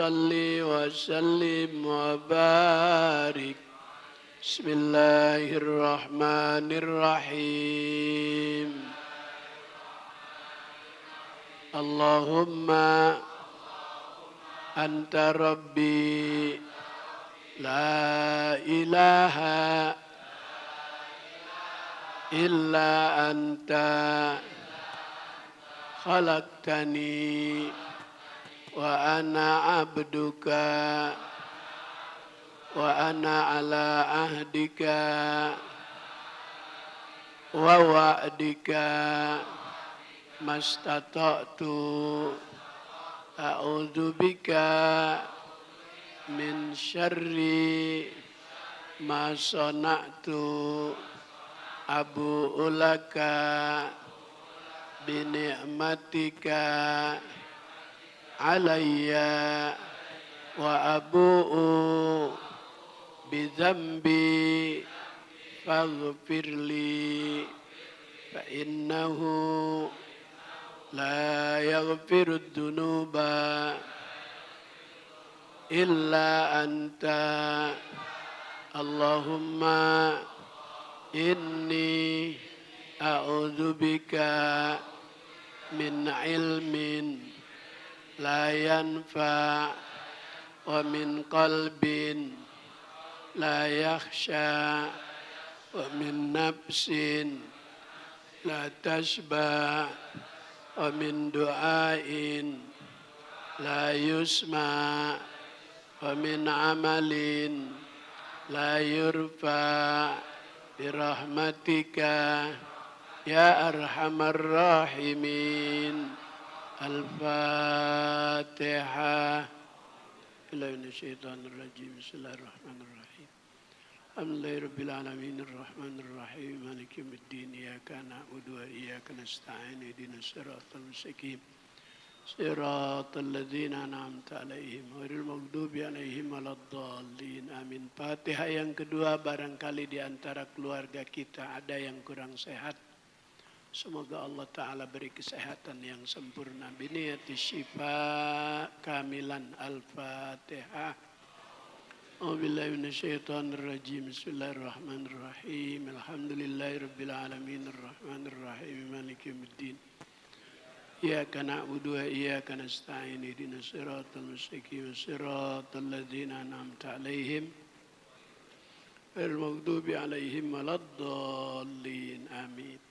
salli wa sallim wa barik. Bismillahirrahmanirrahim. Allahumma anta rabbi la ilaha illa anta khalaqtani wa ana abduka wa ana ala ahdika wa wa'dika mastata'tu a'udzu bika min syarri ma sana'tu abu'u laka bi ni'matika alayya wa abu'u bi dzambi faghfirli fa innahu la yaghfiru dzunuba illa anta. Allahumma inni a'udzubika min ilmin la yanfa wa min qalbin la yakhsha wa min nafsin la tashba wa min du'ain la yusma wa min amalin la yurfa birahmatika ya arhamar rahimin. Al-Fatihah. Bismillahirrahmanirrahim. Bismillahirrahmanirrahim. Alhamdulillahirabbil alamin arrahmanir rahim maliki yaumiddin iyyaka na'budu wa iyyaka nasta'in ihdinas siratal mustaqim siratal ladzina an'amta 'alaihim ghairil maghdubi 'alaihim waladdallin. Amin. Fatihah yang kedua, barangkali di antara keluarga kita ada yang kurang sehat. Semoga Allah Ta'ala beri kesehatan yang sempurna. Biniyati syifa kamilan. Al-Fatihah. A'udzubillahi minasyaitonirrajim. Bismillahirrahmanirrahim. Alhamdulillahirabbil alamin arrahmanirrahim maliki yaumiddin. Iyyaka na'budu wa iyyaka nasta'in ihdinas siratal mustaqim siratal ladzina an'amta 'alaihim ghairil maghdubi 'alaihim waladdallin. Amin.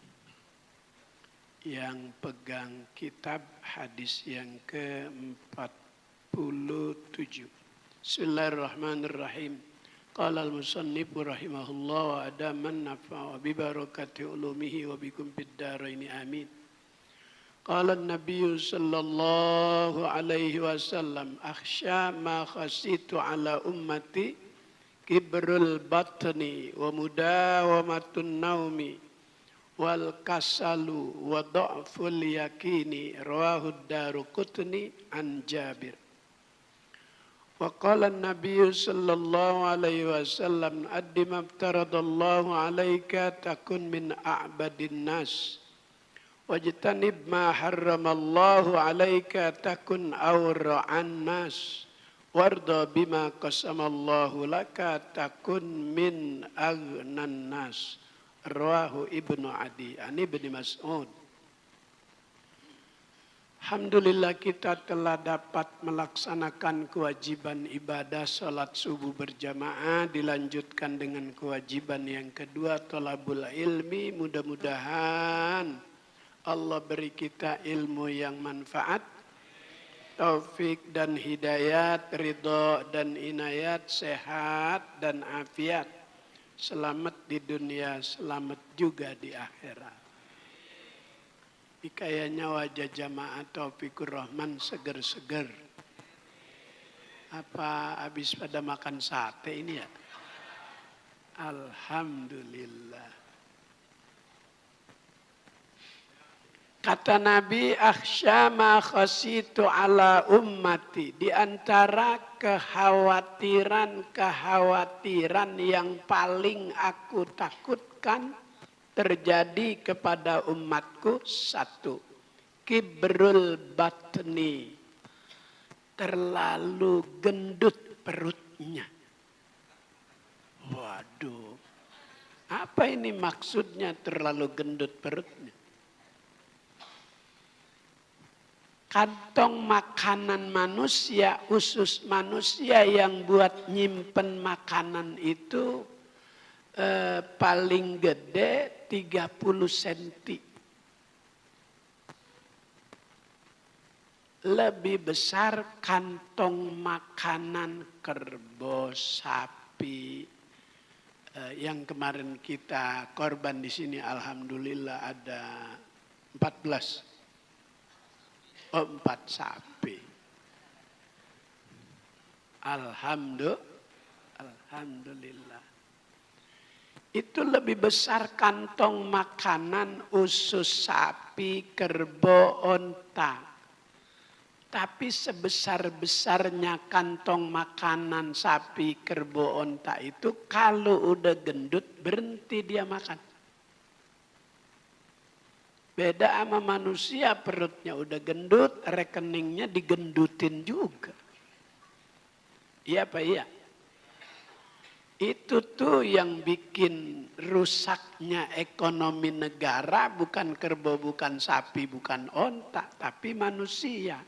Yang pegang kitab hadis yang ke-47. Bismillahirrahmanirrahim. Qala al-musannif rahimahullah wa adaman nafa'a bi barakati ulumihi wa bikum fid dharain amin. Qala an-nabiy sallallahu alaihi wasallam akhsha ma khasitu ala ummati kibrul batni wa mudawamatun naumi wal kasalu wa dha'ful yakini rawahu ad-Daruqutni an Jabir. Wa qala an-nabiy sallallahu alaihi wasallam addi ma aftaradallahu alayka takun min a'badin nas wajtanib ma harramallahu alayka takun awra'an nas warda bima qasamallahu laka takun min aghnan nas. Rawahu Ibnu Adi an Ibnu Mas'ud. Alhamdulillah kita telah dapat melaksanakan kewajiban ibadah salat subuh berjamaah, dilanjutkan dengan kewajiban yang kedua thalabul ilmi. Mudah-mudahan Allah beri kita ilmu yang manfaat, taufik dan hidayat, ridho dan inayat, sehat dan afiat, selamat di dunia, selamat juga di akhirat. Kayaknya wajah jamaah Taufikur Rahman seger-seger. Apa habis pada makan sate ini ya? Alhamdulillah. Kata Nabi, akhsya ma khasitu ala ummati. Di antara kekhawatiran yang paling aku takutkan terjadi kepada umatku, satu, kibrul batni, terlalu gendut perutnya. Waduh, apa ini maksudnya terlalu gendut perutnya? Kantong makanan manusia, usus manusia yang buat nyimpen makanan itu paling gede 30 cm. Lebih besar kantong makanan kerbau, sapi. Yang kemarin kita korban di sini alhamdulillah ada 14. 4 sapi. Alhamdulillah. Itu lebih besar kantong makanan usus sapi, kerbau, onta. Tapi sebesar-besarnya kantong makanan sapi, kerbau, onta itu kalau udah gendut berhenti dia makan. Beda sama manusia, perutnya udah gendut, rekeningnya digendutin juga. Iya apa iya? Itu tuh yang bikin rusaknya ekonomi negara, bukan kerbau, bukan sapi, bukan onta, tapi manusia.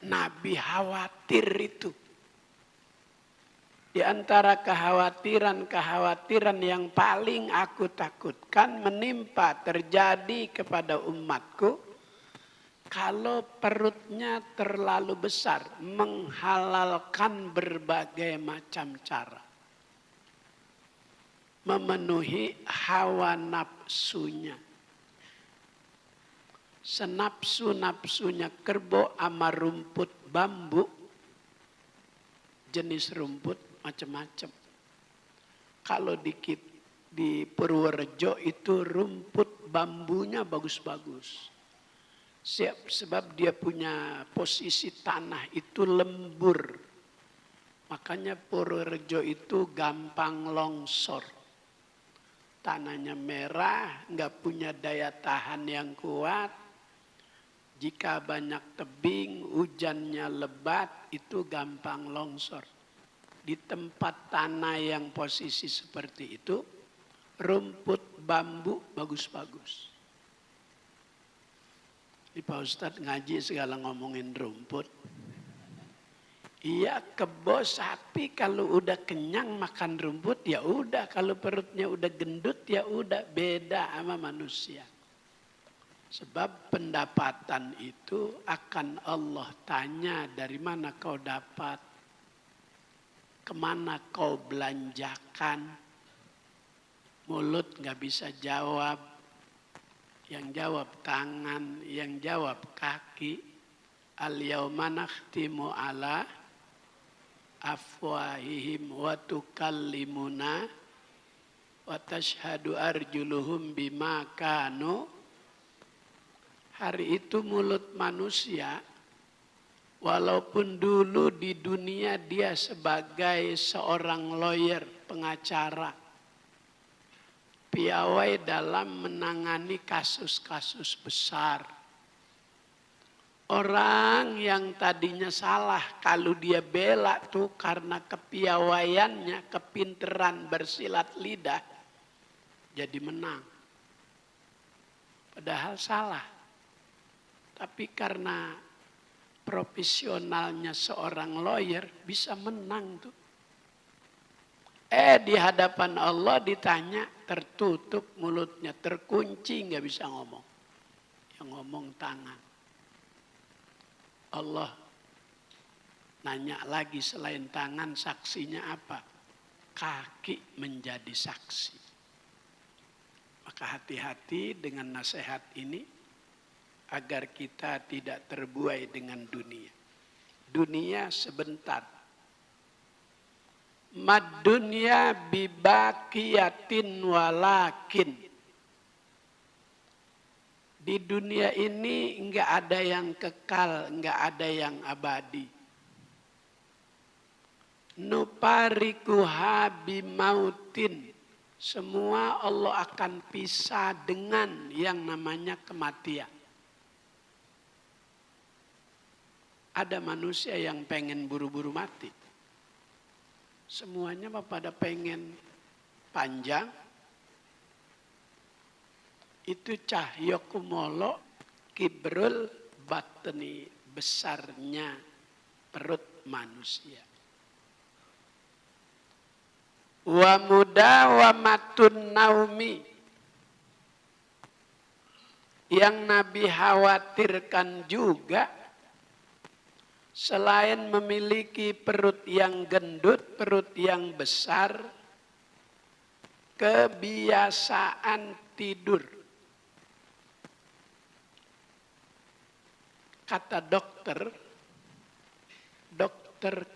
Nabi khawatir itu. Di antara kekhawatiran yang paling aku takutkan menimpa terjadi kepada umatku, kalau perutnya terlalu besar, menghalalkan berbagai macam cara. Memenuhi hawa nafsunya. Senapsu-nafsunya kerbau sama rumput bambu, jenis rumput macam-macam. Kalau di Purworejo itu rumput bambunya bagus-bagus. Sebab dia punya posisi tanah itu lembur. Makanya Purworejo itu gampang longsor. Tanahnya merah, nggak punya daya tahan yang kuat. Jika banyak tebing, hujannya lebat, itu gampang longsor. Di tempat tanah yang posisi seperti itu, rumput bambu bagus-bagus. Di Pak Ustadz ngaji segala ngomongin rumput. Iya, kebo sapi kalau udah kenyang makan rumput ya udah, kalau perutnya udah gendut ya udah, beda sama manusia. Sebab pendapatan itu akan Allah tanya, dari mana kau dapat? Kemana kau belanjakan? Mulut nggak bisa jawab. Yang jawab tangan, yang jawab kaki. Al-yauma nakhtimu ala afwahihim wa tukallimuna wa tashhadu arjuluhum bima kanu. Hari itu mulut manusia, walaupun dulu di dunia dia sebagai seorang lawyer, pengacara, piawai dalam menangani kasus-kasus besar. Orang yang tadinya salah, kalau dia bela tuh karena kepiawaiannya, kepinteran bersilat lidah, jadi menang. Padahal salah. Tapi karena profesionalnya seorang lawyer bisa menang tuh. Di hadapan Allah ditanya, tertutup mulutnya, terkunci, nggak bisa ngomong. Yang ngomong tangan. Allah nanya lagi, selain tangan saksinya apa? Kaki menjadi saksi. Maka hati-hati dengan nasihat ini agar kita tidak terbuai dengan dunia. Dunia sebentar. Mad dunya bibaqiyatin walakin. Di dunia ini enggak ada yang kekal, enggak ada yang abadi. Nuparikuha bimautin. Semua Allah akan pisah dengan yang namanya kematian. Ada manusia yang pengen buru-buru mati. Semuanya pada pengen panjang. Itu cahya kumolo kibrul batni, besarnya perut manusia. Wa mudawamatun naumi, yang Nabi khawatirkan juga selain memiliki perut yang gendut, perut yang besar, kebiasaan tidur. Kata dokter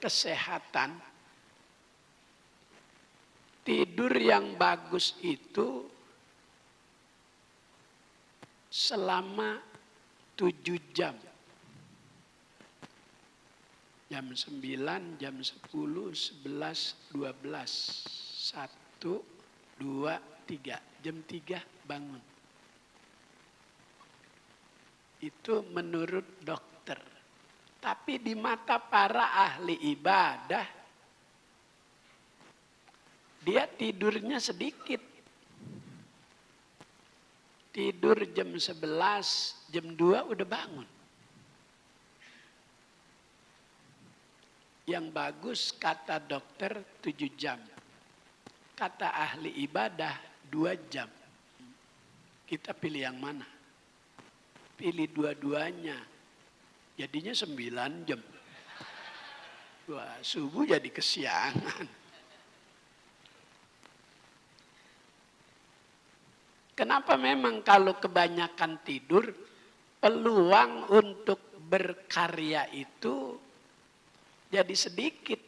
kesehatan, tidur yang bagus itu selama 7 jam. Jam 9, jam 10, 11, 12, 1, 2, 3. Jam 3 bangun. Itu menurut dokter. Tapi di mata para ahli ibadah, dia tidurnya sedikit. Tidur jam 11, jam 2 udah bangun. Yang bagus kata dokter 7 jam. Kata ahli ibadah 2 jam. Kita pilih yang mana? Pilih dua-duanya. Jadinya 9 jam. Wah, subuh jadi kesiangan. Kenapa memang kalau kebanyakan tidur, peluang untuk berkarya itu jadi sedikit.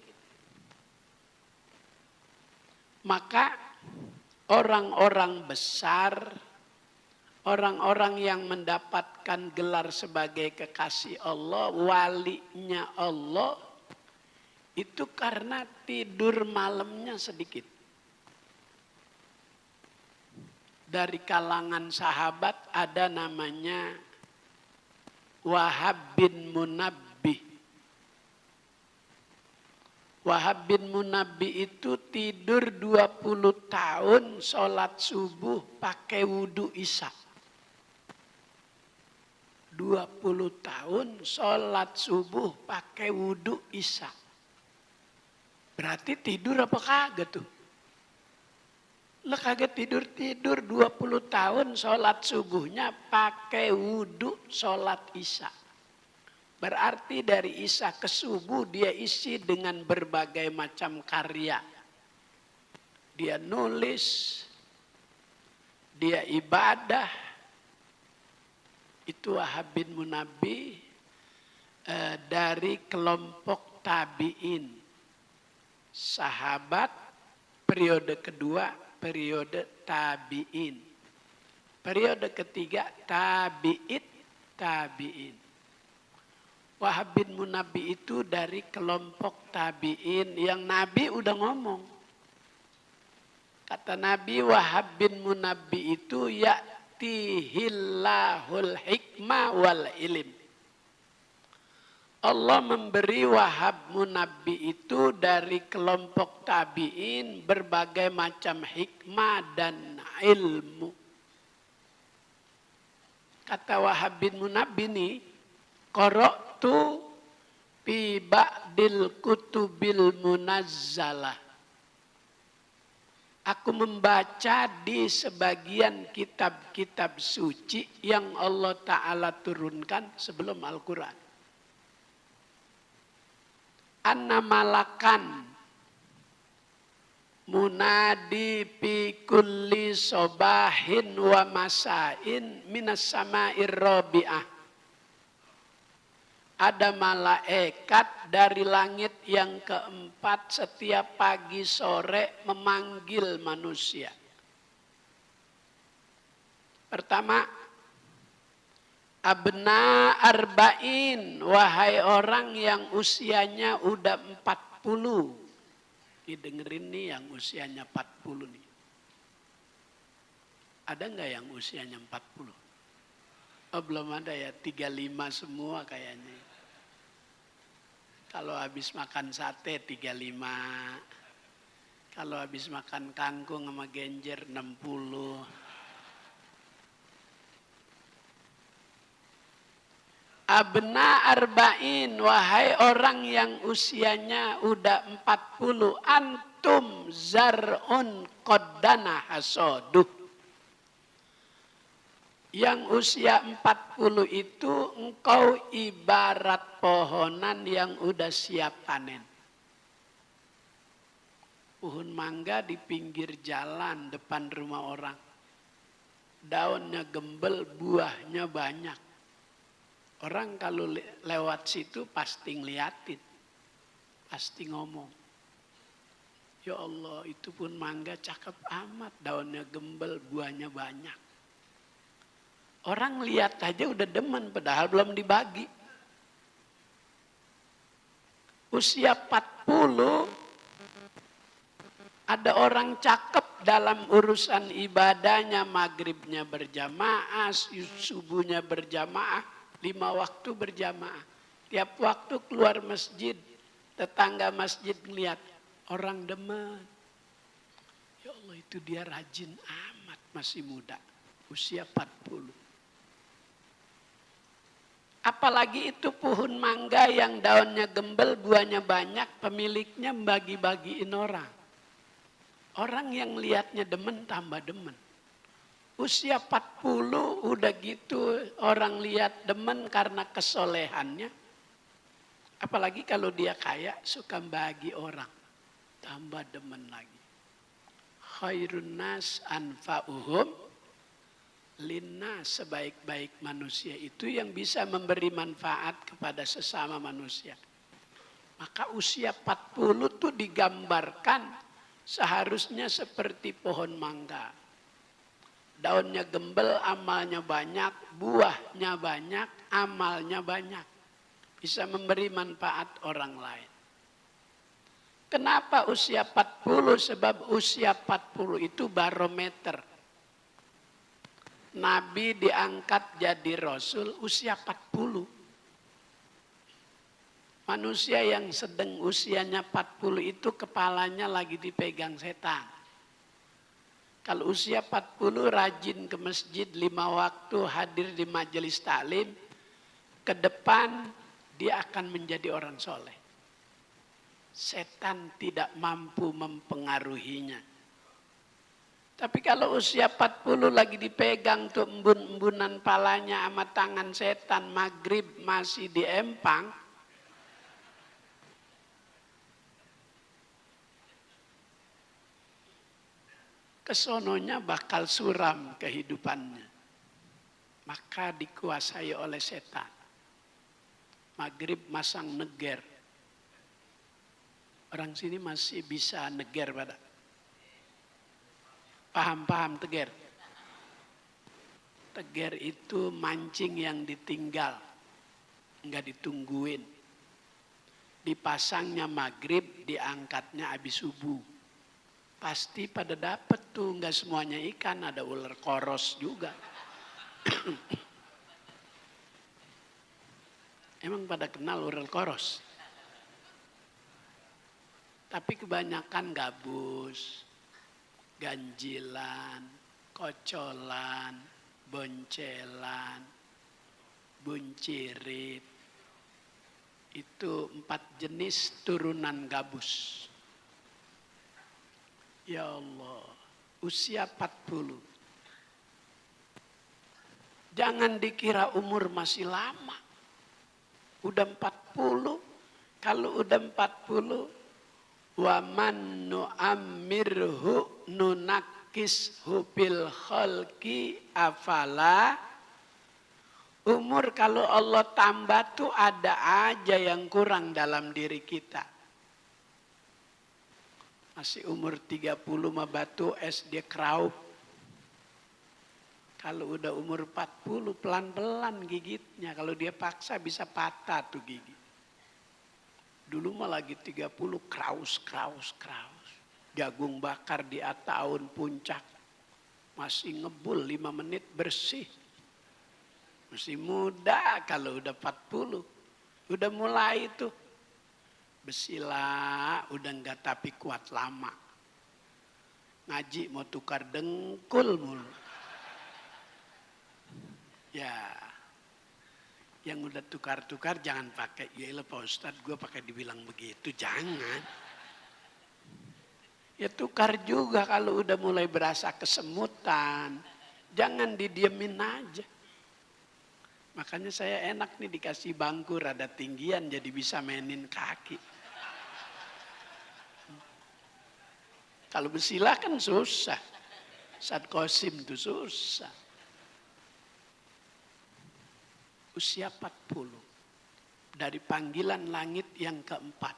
Maka orang-orang besar, orang-orang yang mendapatkan gelar sebagai kekasih Allah, walinya Allah, itu karena tidur malamnya sedikit. Dari kalangan sahabat ada namanya Wahab bin Munabbih. Wahab bin Munabbih itu tidur 20 tahun sholat subuh pakai wudhu isya. 20 tahun sholat subuh pakai wudhu isya. Berarti tidur apa kagak tuh? Lah kagak tidur-tidur 20 tahun sholat subuhnya pakai wudhu sholat isya. Berarti dari isya ke subuh dia isi dengan berbagai macam karya. Dia nulis, dia ibadah. Itu Wahab bin Munabbih dari kelompok tabi'in. Sahabat periode kedua, periode tabi'in. Periode ketiga tabi'in. Wahab bin Munabbih itu dari kelompok tabi'in yang Nabi udah ngomong. Kata Nabi, Wahab bin Munabbih itu ya'tihillahul hikmah wal ilim. Allah memberi Wahab Munabbih itu dari kelompok tabi'in berbagai macam hikmah dan ilmu. Kata Wahab bin Munabbih ini, qara'tu fi ba'dil kutubil munazzalah. Aku membaca di sebagian kitab-kitab suci yang Allah Ta'ala turunkan sebelum Al-Quran. Anna malakan munadi fi kulli sobahin wa masain minas sama'ir rabi'ah. Ada malaikat dari langit yang keempat setiap pagi sore memanggil manusia. Pertama, abna arba'in, wahai orang yang usianya udah 40. Dengerin nih yang usianya 40 nih. Ada nggak yang usianya 40? Oh belum ada ya, 35 semua kayaknya. Kalau habis makan sate 35. Kalau habis makan kangkung sama genjer 60. Abna arba'in, wahai orang yang usianya udah 40, antum zar'un qaddana hasoduh. Yang usia 40 itu engkau ibarat pohonan yang udah siap panen. Pohon mangga di pinggir jalan depan rumah orang. Daunnya gembel, buahnya banyak. Orang kalau lewat situ pasti ngeliatin, pasti ngomong. Ya Allah, itu pun mangga cakep amat, daunnya gembel, buahnya banyak. Orang lihat aja udah demen, padahal belum dibagi. Usia 40, ada orang cakep dalam urusan ibadahnya, maghribnya berjamaah, subuhnya berjamaah. 5 waktu berjamaah. Tiap waktu keluar masjid, tetangga masjid ngeliat, orang demen. Ya Allah, itu dia rajin amat, masih muda, usia 40. Apalagi itu pohon mangga yang daunnya gembel, buahnya banyak, pemiliknya bagi-bagiin orang. Orang yang lihatnya demen tambah demen. Usia 40 udah gitu orang lihat demen karena kesolehannya. Apalagi kalau dia kaya suka bagi orang. Tambah demen lagi. Khairun nas anfa'uhum linnas, sebaik-baik manusia itu yang bisa memberi manfaat kepada sesama manusia. Maka usia 40 itu digambarkan seharusnya seperti pohon mangga. Daunnya gembel, amalnya banyak, buahnya banyak, amalnya banyak. Bisa memberi manfaat orang lain. Kenapa usia 40? Sebab usia 40 itu barometer. Nabi diangkat jadi Rasul usia 40. Manusia yang sedang usianya 40 itu kepalanya lagi dipegang setan. Kalau usia 40 rajin ke masjid 5 waktu, hadir di majelis taklim, ke depan dia akan menjadi orang soleh. Setan tidak mampu mempengaruhinya. Tapi kalau usia 40 lagi dipegang tuh embun-embunan palanya sama tangan setan, maghrib masih diempang, kesononya bakal suram kehidupannya. Maka dikuasai oleh setan. Maghrib masang neger. Orang sini masih bisa neger pada. Paham teger? Teger itu mancing yang ditinggal. Enggak ditungguin. Dipasangnya maghrib, diangkatnya habis subuh. Pasti pada dapat tuh, nggak semuanya ikan, ada ular koros juga. Emang pada kenal ular koros? Tapi kebanyakan gabus, ganjilan, kocolan, boncelan, buncirit. Itu 4 jenis turunan gabus. Ya Allah, usia 40. Jangan dikira umur masih lama. Udah 40, kalau udah 40, wa man nu'ammirhu nunakkishu fil khalqi afala. Umur kalau Allah tambah tuh ada aja yang kurang dalam diri kita. Masih umur 30 mah batu SD Kraup. Kalau udah umur 40 pelan-pelan gigitnya. Kalau dia paksa bisa patah tuh gigi. Dulu mah lagi 30 kraus. Jagung bakar di tahun puncak. Masih ngebul 5 menit bersih. Masih muda kalau udah 40. Udah mulai tuh. Besila udah enggak tapi kuat lama. Ngaji mau tukar dengkul mulu. Ya, yang udah tukar-tukar jangan pakai. Ya ilah Pak Ustadz, gue pakai dibilang begitu, jangan. Ya tukar juga kalau udah mulai berasa kesemutan. Jangan didiemin aja. Makanya saya enak nih dikasih bangku rada tinggian jadi bisa mainin kaki. Kalau bersilah kan susah. Saat kosim itu susah. Usia 40. Dari panggilan langit yang keempat.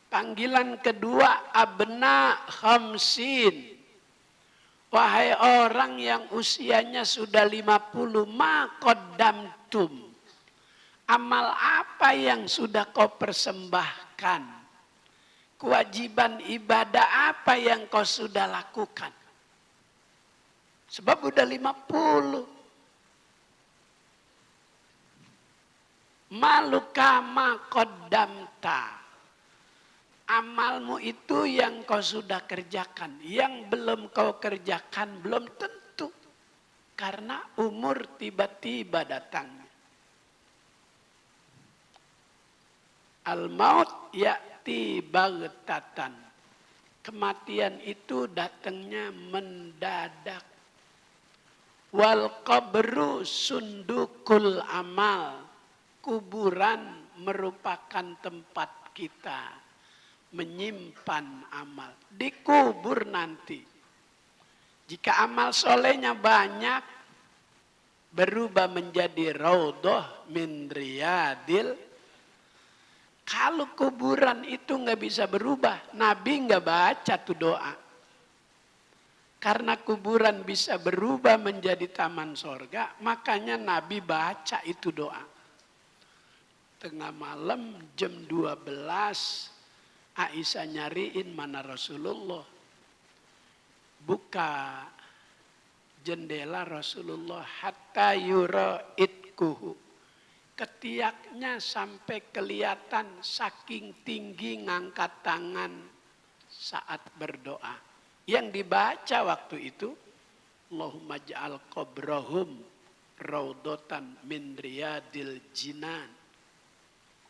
Panggilan kedua, abna khamsin. Wahai orang yang usianya sudah 50, ma qaddamtum. Amal apa yang sudah kau persembahkan? Kewajiban ibadah apa yang kau sudah lakukan? Sebab udah 50. Maluka ma qaddamta. Amalmu itu yang kau sudah kerjakan. Yang belum kau kerjakan belum tentu. Karena umur tiba-tiba datangnya. Al-maut ya'ti baghtatan. Kematian itu datangnya mendadak. Wal qabru sundukul amal. Kuburan merupakan tempat kita menyimpan amal. Dikubur nanti. Jika amal solehnya banyak, berubah menjadi raudhah min riyadil. Kalau kuburan itu nggak bisa berubah, Nabi nggak baca tuh doa. Karena kuburan bisa berubah menjadi taman sorga, makanya Nabi baca itu doa. Tengah malam jam 12, Aisyah nyariin mana Rasulullah. Buka jendela Rasulullah hatta yura itkuhu. Ketiaknya sampai kelihatan saking tinggi ngangkat tangan saat berdoa. Yang dibaca waktu itu, Allahumma ja'al qabrahum raudhatan min riyadil jinan.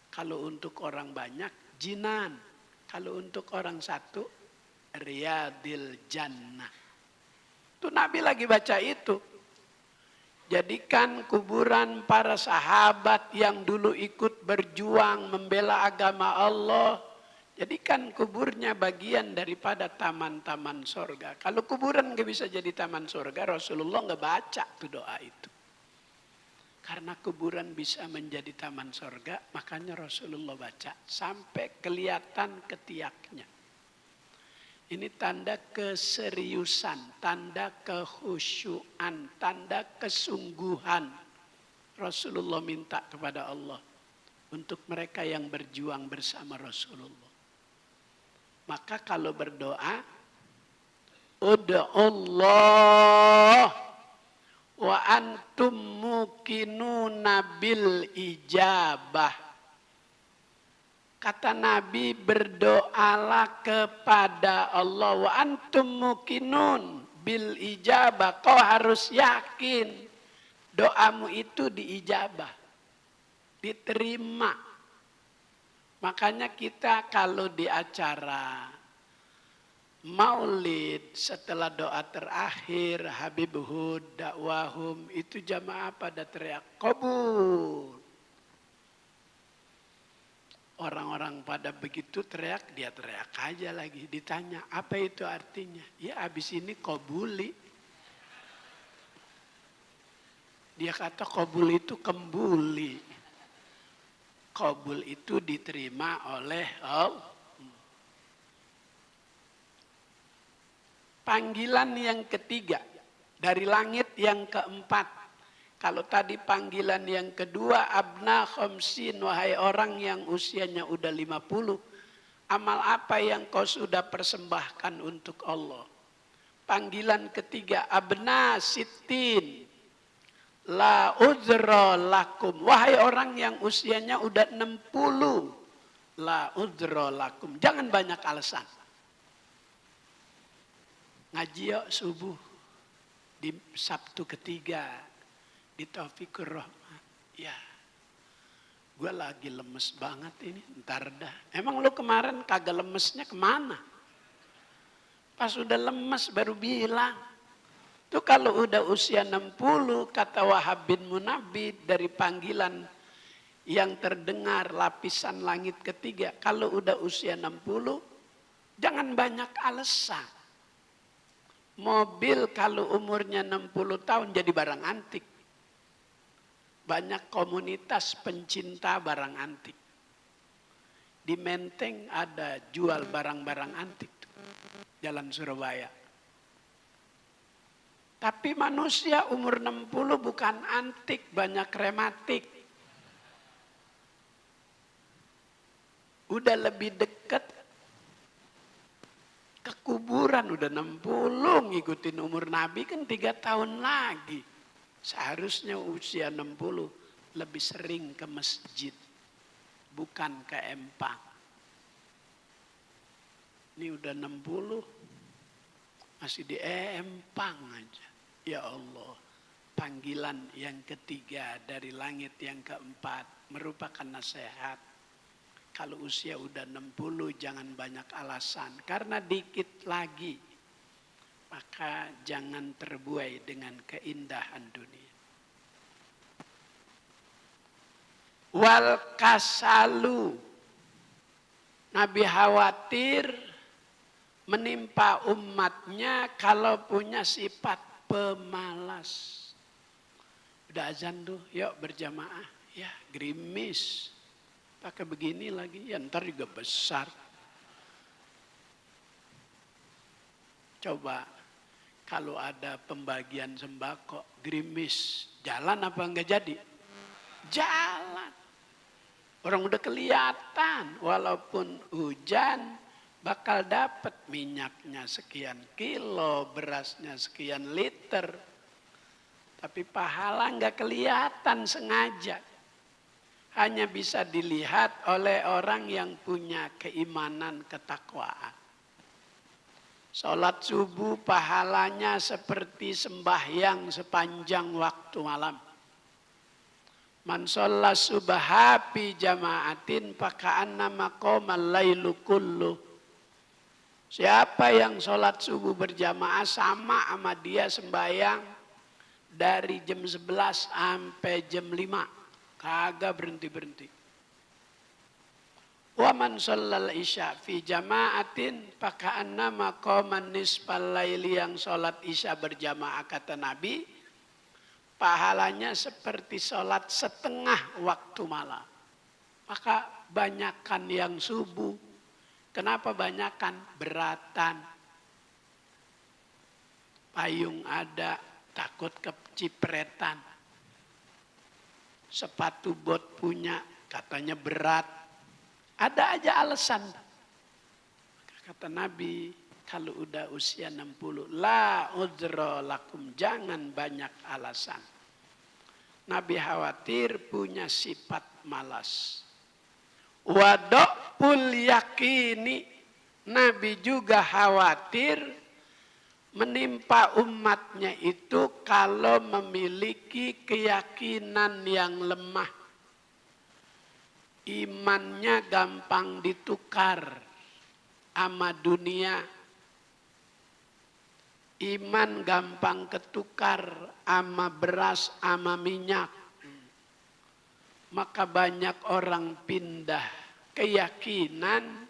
Kalau untuk orang banyak, jinan. Kalau untuk orang satu, riyadil jannah. Itu Nabi lagi baca itu. Jadikan kuburan para sahabat yang dulu ikut berjuang membela agama Allah. Jadikan kuburnya bagian daripada taman-taman sorga. Kalau kuburan gak bisa jadi taman sorga, Rasulullah gak baca tuh doa itu. Karena kuburan bisa menjadi taman sorga, makanya Rasulullah baca. Sampai kelihatan ketiaknya. Ini tanda keseriusan, tanda kehusyuan, tanda kesungguhan. Rasulullah minta kepada Allah untuk mereka yang berjuang bersama Rasulullah. Maka kalau berdoa, ud'ullah wa antum muqinuna bil ijabah. Kata Nabi, berdoalah kepada Allah. Wa antum muqinun bil ijabah. Kau harus yakin doamu itu diijabah. Diterima. Makanya kita kalau di acara Maulid setelah doa terakhir Habibuhud dakwahum itu jamaah pada teriak qabul. Orang-orang pada begitu teriak, dia teriak aja lagi. Ditanya, apa itu artinya? Ya habis ini qabuli. Dia kata qabul itu kembuli. Qabul itu diterima oleh Allah. Panggilan yang ketiga, dari langit yang keempat. Kalau tadi panggilan yang kedua, abna khamsin, wahai orang yang usianya udah 50. Amal apa yang kau sudah persembahkan untuk Allah? Panggilan ketiga, abna sittin, la uzra lakum. Wahai orang yang usianya udah 60. La udro lakum. Jangan banyak alasan. Ngaji yuk subuh. Di Sabtu ketiga. Di Taufikur Rahman. Ya. Gue lagi lemes banget ini. Ntar dah. Emang lu kemarin kagak lemesnya kemana? Pas udah lemes baru bilang. Tuh kalau udah usia 60 kata Wahab bin Munabbih dari panggilan yang terdengar lapisan langit ketiga. Kalau udah usia 60 jangan banyak alasan. Mobil kalau umurnya 60 tahun jadi barang antik. Banyak komunitas pencinta barang antik. Di Menteng ada jual barang-barang antik. Jalan Surabaya. Tapi manusia umur 60 bukan antik, banyak rematik. Udah lebih dekat ke kuburan, udah 60 ngikutin umur Nabi kan 3 tahun lagi. Seharusnya usia 60 lebih sering ke masjid, bukan ke empang. Ini udah 60, masih di empang aja. Ya Allah, panggilan yang ketiga dari langit yang keempat merupakan nasihat. Kalau usia udah 60 jangan banyak alasan. Karena dikit lagi, maka jangan terbuai dengan keindahan dunia. Wal kasalu. Nabi khawatir menimpa umatnya kalau punya sifat pemalas. Udah azan tuh, yuk berjamaah. Ya gerimis. Pakai begini lagi, ya ntar juga besar. Coba kalau ada pembagian sembako, gerimis. Jalan apa enggak jadi? Jalan. Orang udah kelihatan, walaupun hujan, bakal dapat minyaknya sekian kilo, berasnya sekian liter. Tapi pahala enggak kelihatan sengaja. Hanya bisa dilihat oleh orang yang punya keimanan ketakwaan. Salat subuh pahalanya seperti sembahyang sepanjang waktu malam. Man sholla subha fi jama'atin faka'annama qamal lailu kullu. Siapa yang sholat subuh berjamaah sama dia sembahyang dari jam 11 sampai jam 5. Kagak berhenti-berhenti. Wa man shallal isya fi jama'atin faka'annama qaman nisfal laili, yang sholat isya berjamaah kata Nabi, pahalanya seperti sholat setengah waktu malam. Maka banyakkan yang subuh. Kenapa banyakkan? Beratan. Payung ada, takut kecipretan. Sepatu bot punya, katanya berat. Ada aja alasan. Kata Nabi, kalau udah usia 60, la udro lakum, jangan banyak alasan. Nabi khawatir punya sifat malas. Wadokul yakini, Nabi juga khawatir menimpa umatnya itu kalau memiliki keyakinan yang lemah. Imannya gampang ditukar sama dunia. Iman gampang ketukar sama beras, sama minyak. Maka banyak orang pindah keyakinan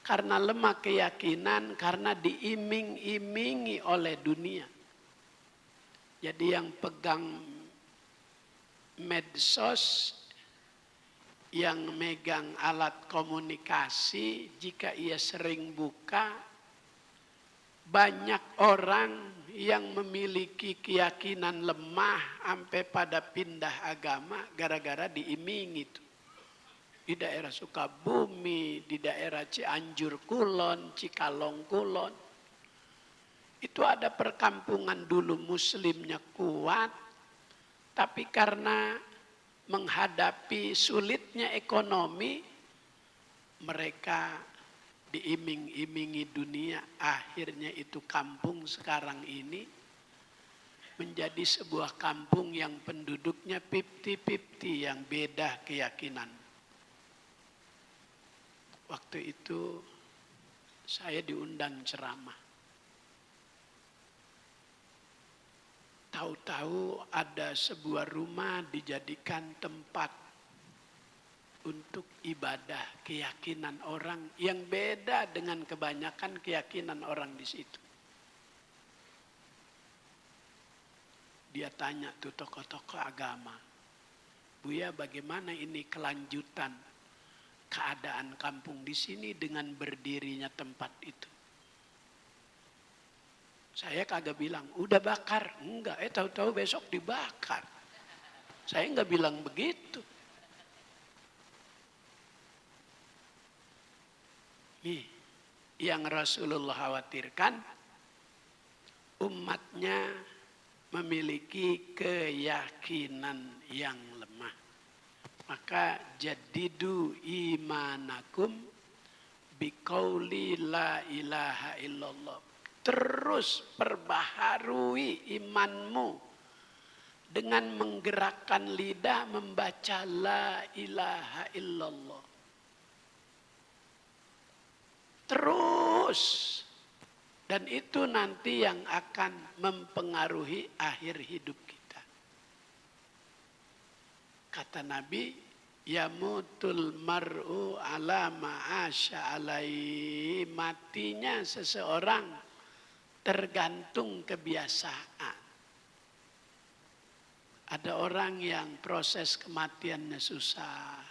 karena lemah keyakinan, karena diiming-imingi oleh dunia. Jadi yang pegang medsos, yang megang alat komunikasi, jika ia sering buka, banyak orang yang memiliki keyakinan lemah sampai pada pindah agama gara-gara diimingi itu. Di daerah Sukabumi, di daerah Cianjur Kulon, Cikalong Kulon. Itu ada perkampungan dulu muslimnya kuat, tapi karena menghadapi sulitnya ekonomi, mereka diiming-imingi dunia, akhirnya itu kampung sekarang ini menjadi sebuah kampung yang penduduknya 50-50 yang beda keyakinan. Waktu itu saya diundang ceramah. Tahu-tahu ada sebuah rumah dijadikan tempat untuk ibadah keyakinan orang yang beda dengan kebanyakan keyakinan orang di situ. Dia tanya tuh tokoh-tokoh agama, Buya bagaimana ini kelanjutan keadaan kampung di sini dengan berdirinya tempat itu? Saya kagak bilang, udah bakar. Enggak, tahu-tahu besok dibakar. Saya enggak bilang begitu. Nih, yang Rasulullah khawatirkan, umatnya memiliki keyakinan yang lemah. Maka jadidu imanakum biqauli la ilaha illallah. Terus perbaharui imanmu dengan menggerakkan lidah membaca la ilaha illallah. Terus. Dan itu nanti yang akan mempengaruhi akhir hidup kita. Kata Nabi, yamutul mar'u ala ma'asya alai. Matinya seseorang tergantung kebiasaan. Ada orang yang proses kematiannya susah.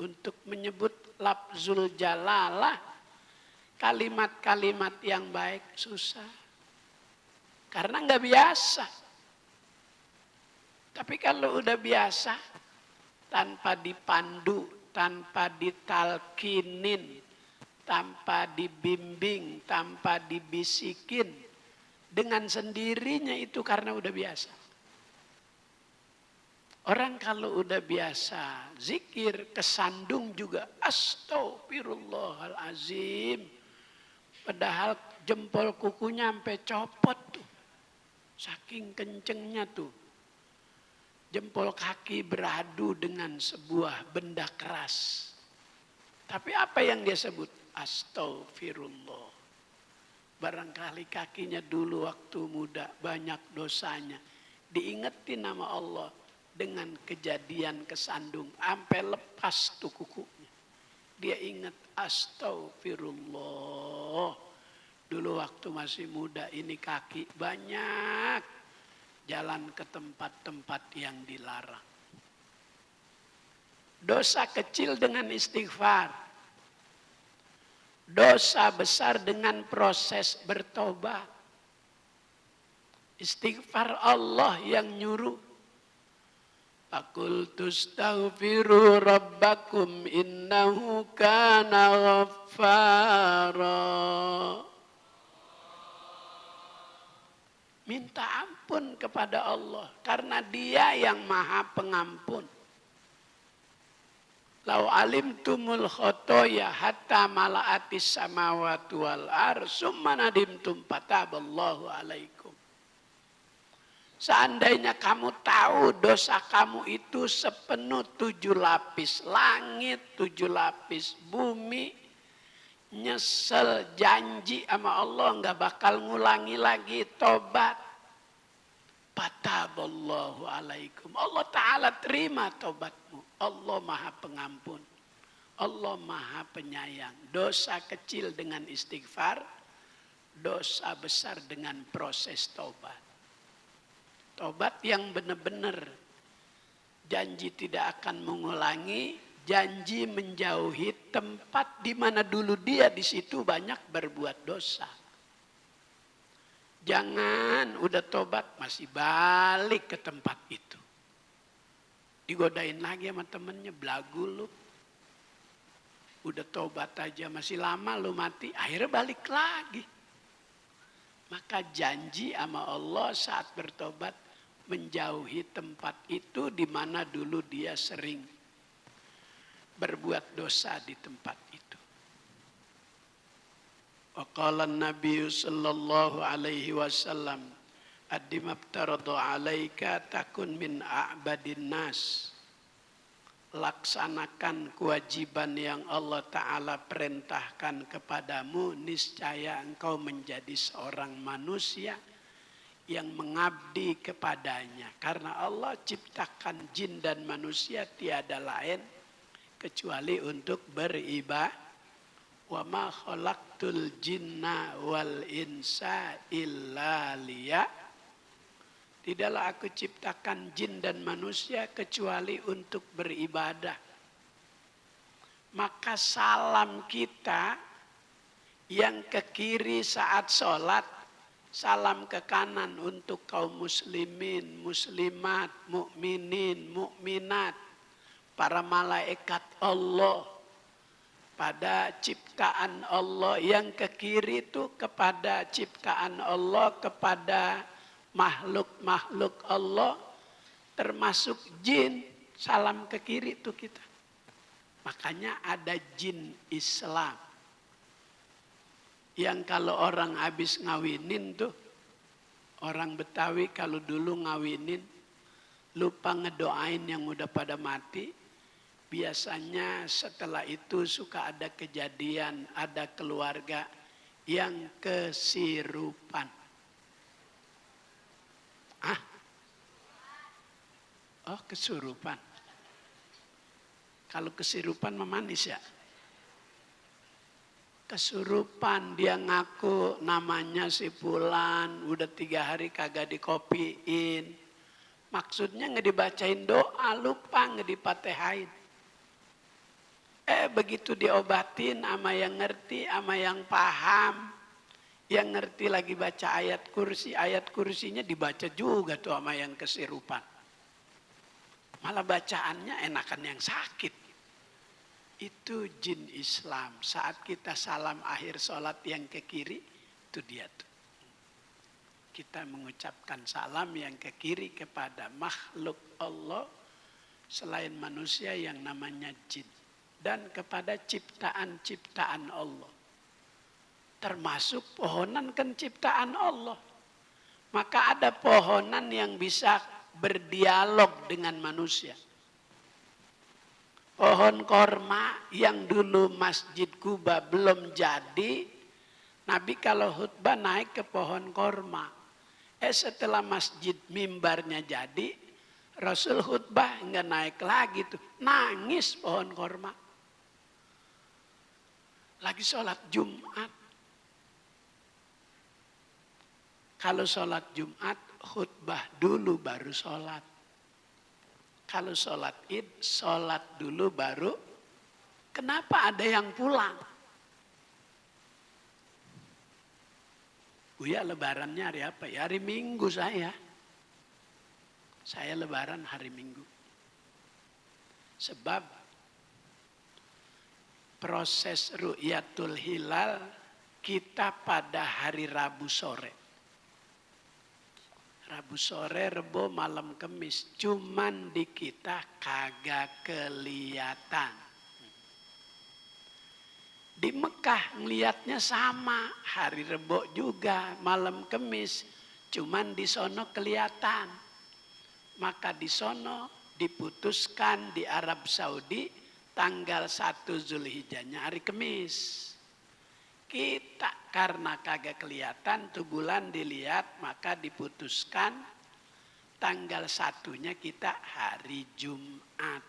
Untuk menyebut lafzul jalalah, kalimat-kalimat yang baik susah. Karena nggak biasa. Tapi kalau udah biasa, tanpa dipandu, tanpa ditalkinin, tanpa dibimbing, tanpa dibisikin, dengan sendirinya itu karena udah biasa. Orang kalau udah biasa zikir, kesandung juga astagfirullahalazim. Padahal jempol kukunya sampai copot tuh. Saking kencengnya tuh. Jempol kaki beradu dengan sebuah benda keras. Tapi apa yang dia sebut? Astagfirullah. Barangkali kakinya dulu waktu muda banyak dosanya. Diingetin nama Allah dengan kejadian kesandung. Sampai lepas tuh kukunya. Dia ingat astagfirullah. Dulu waktu masih muda ini kaki banyak jalan ke tempat-tempat yang dilarang. Dosa kecil dengan istighfar. Dosa besar dengan proses bertobat. Istighfar Allah yang nyuruh. Aqul tustaghfiru rabbakum innahu kana ghaffara. Minta ampun kepada Allah karena Dia yang Maha Pengampun. Lau alimtumul khotoya hatta mala'atis samawati wal ar summa nadimtum fataballahu alaikum. Seandainya kamu tahu dosa kamu itu sepenuh 7 lapis langit, 7 lapis bumi, nyesel janji sama Allah nggak bakal ngulangi lagi, tobat. Fataballahu alaikum. Allah Ta'ala terima tobatmu. Allah Maha Pengampun. Allah Maha Penyayang. Dosa kecil dengan istighfar, dosa besar dengan proses tobat. Tobat yang benar-benar janji tidak akan mengulangi, janji menjauhi tempat di mana dulu dia di situ banyak berbuat dosa. Jangan udah tobat masih balik ke tempat itu. Digodain lagi sama temennya, belagu lu. Udah tobat aja masih lama lu mati, akhirnya balik lagi. Maka janji sama Allah saat bertobat menjauhi tempat itu di mana dulu dia sering berbuat dosa di tempat itu. Wa qala an-nabiy sallallahu alaihi wasallam ad-dimabtaradu alaika takun min a'badin nas. Laksanakan kewajiban yang Allah Ta'ala perintahkan kepadamu, niscaya engkau menjadi seorang manusia yang mengabdi kepadanya. Karena Allah ciptakan jin dan manusia tiada lain kecuali untuk beribadah. Wa ma khalaqtul jinna wal insa illa liya. Tidaklah aku ciptakan jin dan manusia kecuali untuk beribadah. Maka salam kita yang ke kiri saat sholat, salam ke kanan untuk kaum muslimin, muslimat, mukminin, mukminat, para malaikat Allah, pada ciptaan Allah. Yang ke kiri itu kepada ciptaan Allah, kepada makhluk-makhluk Allah, termasuk jin, salam ke kiri itu kita. Makanya ada jin Islam. Yang kalau orang habis ngawinin tuh, orang Betawi kalau dulu ngawinin, lupa ngedoain yang udah pada mati, biasanya setelah itu suka ada kejadian, ada keluarga yang kesirupan. Oh, kesurupan. Kalau kesurupan memanis ya. Kesurupan, dia ngaku namanya si Fulan, udah 3 hari kagak dikopiin. Maksudnya nggak dibacain doa, lupa nggak dipatehain. Begitu diobatin sama yang ngerti, sama yang paham. Yang ngerti lagi baca ayat kursinya dibaca juga tuh sama yang kesirupan. Malah bacaannya enakan yang sakit. Itu jin Islam. Saat kita salam akhir sholat yang ke kiri, itu dia tuh. Kita mengucapkan salam yang ke kiri kepada makhluk Allah selain manusia yang namanya jin. Dan kepada ciptaan-ciptaan Allah. Termasuk pohonan kan ciptaan Allah. Maka ada pohonan yang bisa berdialog dengan manusia. Pohon korma yang dulu Masjid Kuba belum jadi, Nabi kalau khutbah naik ke pohon korma. Setelah masjid mimbarnya jadi, Rasul khutbah nggak naik lagi tuh, nangis pohon korma. Lagi sholat Jumat. Kalau sholat Jumat, khutbah dulu baru sholat. Kalau sholat id, sholat dulu baru. Kenapa ada yang pulang? Buya lebarannya hari apa? Ya hari Minggu saya. Saya lebaran hari Minggu. Sebab proses ru'yatul hilal kita pada hari Rabu sore. Rabu sore, Rebo, malam Kemis. Cuman di kita kagak kelihatan. Di Mekah ngelihatnya sama. Hari Rebo juga, malam Kemis. Cuman di sono kelihatan. Maka di sono diputuskan di Arab Saudi tanggal 1 Zulhijjahnya hari Kemis. Kita karena kagak kelihatan tuh bulan dilihat, maka diputuskan tanggal 1-nya kita hari Jumat.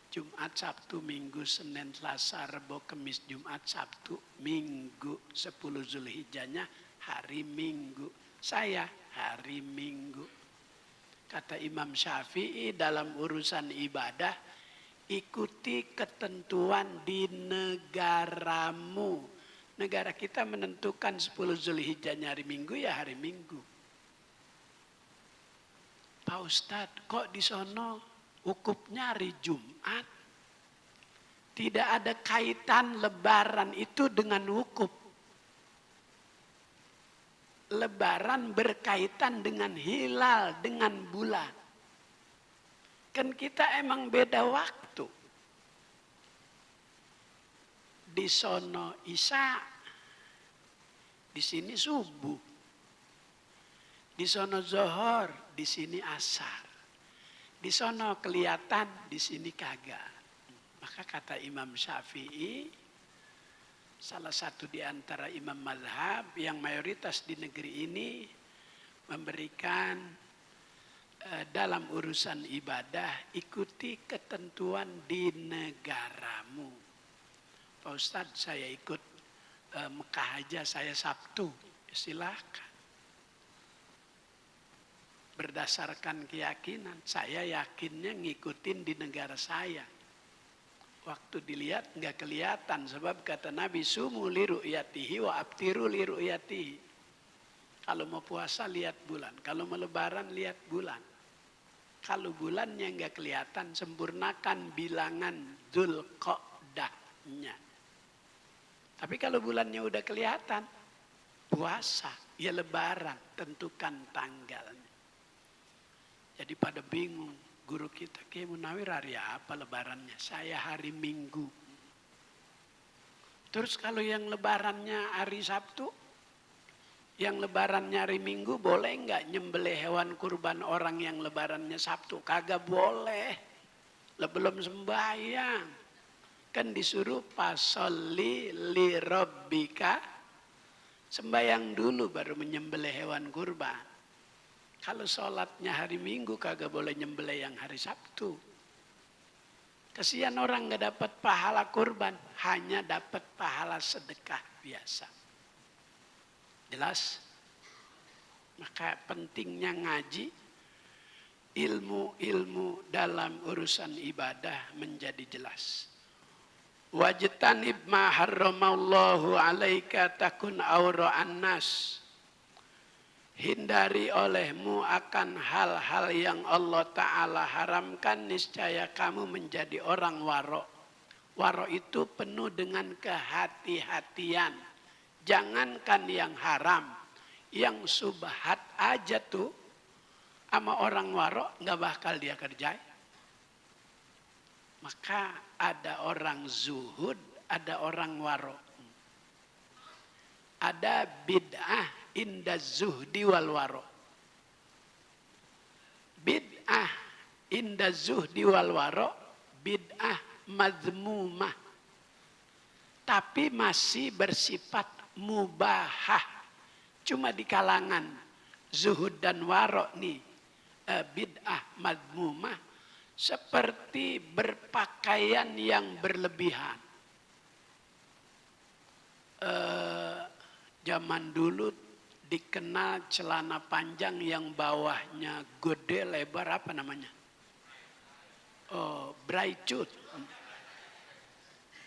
Jumat, Sabtu, Minggu, Senin, Selasa, Rebo, Kemis, Jumat, Sabtu, Minggu. 10 Zulhijjahnya hari Minggu. Saya hari Minggu. Kata Imam Syafi'i dalam urusan ibadah, ikuti ketentuan di negaramu. Negara kita menentukan 10 Zulhijjahnya hari Minggu, ya hari Minggu. Pak Ustadz, kok di sono wukufnya hari Jumat? Tidak ada kaitan lebaran itu dengan wukuf. Lebaran berkaitan dengan hilal, dengan bulan. Kan kita emang beda waktu. Di sono Isya, di sini subuh. Di sono zohor, di sini asar. Di sono kelihatan, di sini kagak. Maka kata Imam Syafi'i, salah satu di antara imam mazhab yang mayoritas di negeri ini memberikan dalam urusan ibadah, ikuti ketentuan di negaramu. Pak Ustadz, saya ikut Mekah aja, saya Sabtu. Silakan. Berdasarkan keyakinan, saya yakinnya ngikutin di negara saya. Waktu dilihat nggak kelihatan, sebab kata Nabi, sumu li ru'yatihi wa abtiru li ru'yatihi. Kalau mau puasa lihat bulan, kalau mau lebaran lihat bulan. Kalau bulannya nggak kelihatan, sempurnakan bilangan Dzulqa'dahnya. Tapi kalau bulannya udah kelihatan, puasa, ya lebaran, tentukan tanggalnya. Jadi pada bingung, guru kita, Kiai Munawir hari apa lebarannya? Saya hari Minggu. Terus kalau yang lebarannya hari Sabtu, yang lebarannya hari Minggu, boleh nggak nyembelih hewan kurban orang yang lebarannya Sabtu? Kagak boleh. Belum sembahyang. Kan disuruh pasolli li rabbika. Sembahyang dulu baru menyembelih hewan kurban. Kalau sholatnya hari Minggu kagak boleh nyembelih yang hari Sabtu. Kesian orang nggak dapat pahala kurban, hanya dapat pahala sedekah biasa. Jelas? Maka pentingnya ngaji, ilmu-ilmu dalam urusan ibadah menjadi jelas. Wajtanib ma harramallahu alaika takun awra'an nas. Hindari olehmu akan hal-hal yang Allah Ta'ala haramkan, niscaya kamu menjadi orang waro. Waro itu penuh dengan kehati-hatian. Jangankan yang haram, yang subhat aja tuh sama orang waro nggak bakal dia kerjain. Maka ada orang zuhud, ada orang waro. Ada bid'ah inda zuhdi wal waro. Bid'ah inda zuhdi wal waro, bid'ah mazmumah. Tapi masih bersifat mubahah. Cuma di kalangan zuhud dan waro nih, bid'ah mazmumah, seperti berpakaian yang berlebihan. Zaman dulu dikenal celana panjang yang bawahnya gede lebar, apa namanya? Oh, bray cut.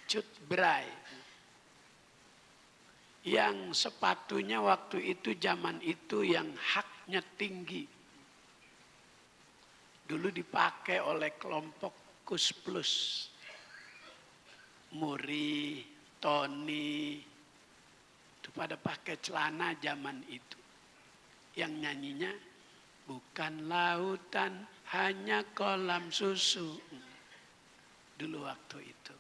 Cut bray. Yang sepatunya waktu itu zaman itu yang haknya tinggi. Dulu dipakai oleh kelompok Kus Plus. Muri, Tony, itu pada pakai celana zaman itu. Yang nyanyinya, bukan lautan, hanya kolam susu. Dulu waktu itu.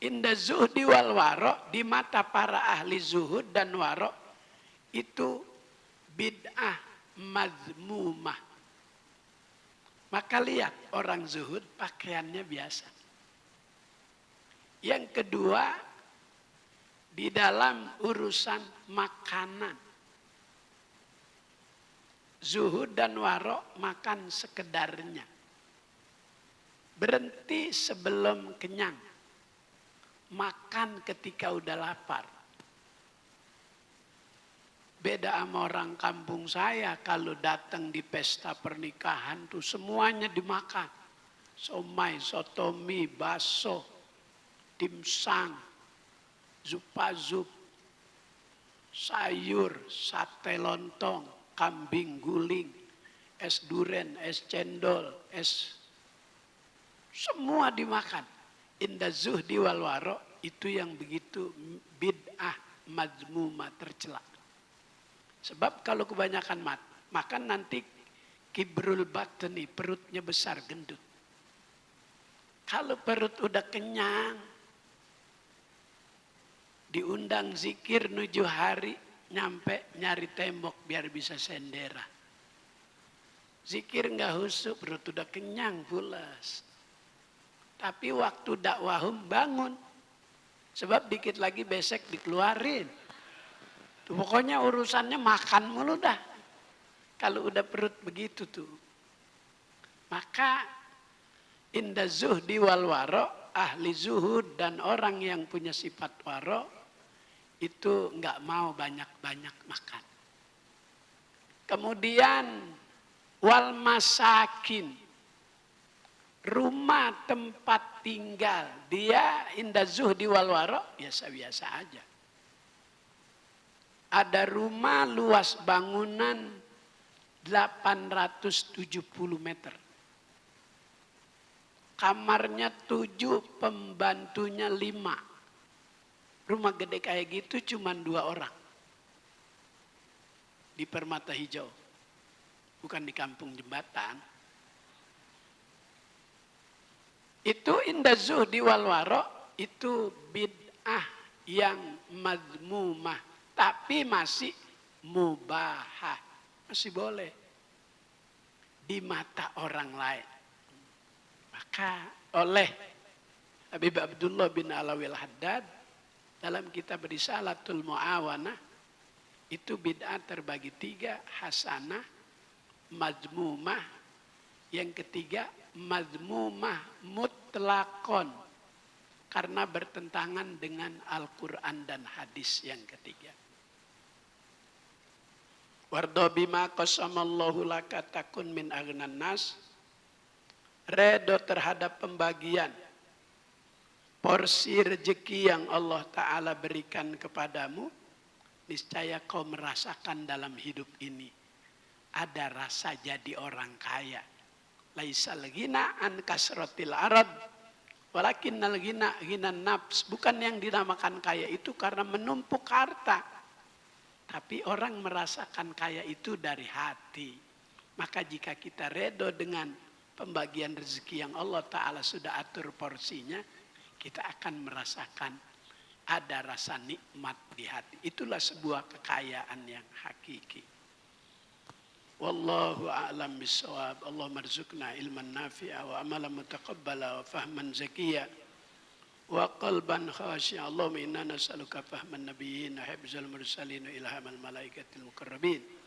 Inda zuhdi wal waro, di mata para ahli zuhud dan waro, itu bid'ah mazmumah. Maka lihat orang zuhud pakaiannya biasa. Yang kedua, di dalam urusan makanan. Zuhud dan waro makan sekedarnya. Berhenti sebelum kenyang. Makan ketika udah lapar. Beda sama orang kampung saya, kalau datang di pesta pernikahan tuh semuanya dimakan. Somai, sotomi, bakso, dimsum, zupazup, sayur, sate lontong, kambing guling, es duren, es cendol, es, semua dimakan. Inda zuhdi wal waro, itu yang begitu bid'ah mazmumah, tercela. Sebab kalau kebanyakan makan nanti kibrul batni, perutnya besar, gendut. Kalau perut udah kenyang, Diundang zikir 7 hari, nyampe nyari tembok biar bisa sendera. Zikir nggak husuk, perut udah kenyang, pulas. Tapi waktu dakwahum bangun. Sebab dikit lagi besek dikeluarin. Tuh, pokoknya urusannya makan mulu dah. Kalau udah perut begitu tuh. Maka inda zuhdi wal waro, ahli zuhud dan orang yang punya sifat waro, itu nggak mau banyak-banyak makan. Kemudian wal masakin, rumah tempat tinggal dia inda zuhdi wal waro biasa-biasa aja. Ada rumah luas bangunan 870 meter. Kamarnya 7, pembantunya 5. Rumah gede kayak gitu cuma 2 orang. Di Permata Hijau. Bukan di Kampung Jembatan. Itu inda zuhdi wal waro, itu bid'ah yang mazmumah. Tapi masih mubahah. Masih boleh. Di mata orang lain. Maka oleh Habib Abdullah bin Alawil Haddad dalam kitab Risalatul Mu'awanah itu bid'ah terbagi 3, hasanah, mazmumah, yang ketiga mazmumah mutlakon karena bertentangan dengan Al-Quran dan hadis yang ketiga. Wardo bima qasamallahu laka takun min aghnan nas. Redo terhadap pembagian porsi rezeki yang Allah Ta'ala berikan kepadamu, niscaya kau merasakan dalam hidup ini ada rasa jadi orang kaya. Laisal ghina an kasratil arad walakinnal ghina ghinan nafs. Bukan yang dinamakan kaya itu karena menumpuk harta, tapi orang merasakan kaya itu dari hati. Maka jika kita redo dengan pembagian rezeki yang Allah Ta'ala sudah atur porsinya, kita akan merasakan ada rasa nikmat di hati. Itulah sebuah kekayaan yang hakiki. Wallahu a'lam bissawab. Allahumma rzuqna ilman nafi'a wa amalan mutaqabbala wa fahman zakiyya wa qalban khashi'a. Allahumma inna nas'aluka fahman nabiyyin, hifzal mursalin, ilhamal malaikatil muqarrabin.